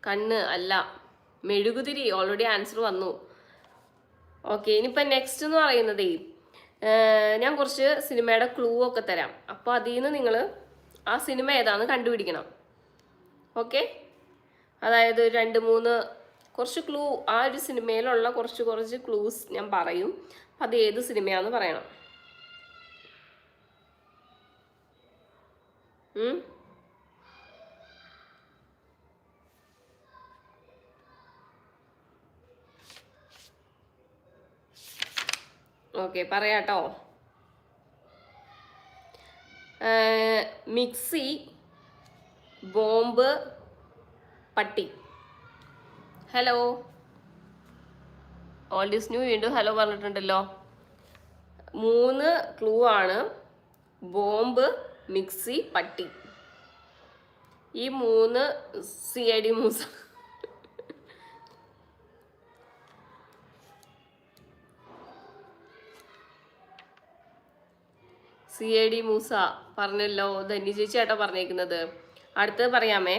കണ്ണ് അല്ല, മെഴുകുതിരി. ഓൾറെഡി ആൻസർ വന്നു. ഓക്കെ, ഇനിയിപ്പോൾ നെക്സ്റ്റ് എന്ന് പറയുന്നതേ, ഞാൻ കുറച്ച് സിനിമയുടെ ക്ലൂ ഒക്കെ തരാം. അപ്പോൾ അതിൽ നിന്ന് നിങ്ങൾ ആ സിനിമ ഏതാണെന്ന് കണ്ടുപിടിക്കണം. ഓക്കെ, അതായത് 2-3 കുറച്ച് ക്ലൂ, ആ ഒരു സിനിമയിലുള്ള കുറച്ച് ക്ലൂസ് ഞാൻ പറയും. അത് ഏത് സിനിമയാണെന്ന് പറയണം. ഓക്കെ, പറയാട്ടോ. മിക്സി, ബോംബ്, പട്ടി. ഹലോ, ഓൾഡ് ഈസ് ന്യൂ വീണ്ടും ഹലോ പറഞ്ഞിട്ടുണ്ടല്ലോ. 3 ക്ലൂ ആണ്. ബോംബ്, മിക്സി, പട്ടി. ഈ 3 CID മൂസ. CID മൂസ പറഞ്ഞല്ലോ. ധന്യ ചേച്ചി ആട്ടോ പറഞ്ഞേക്കുന്നത്. അടുത്തത് പറയാമേ.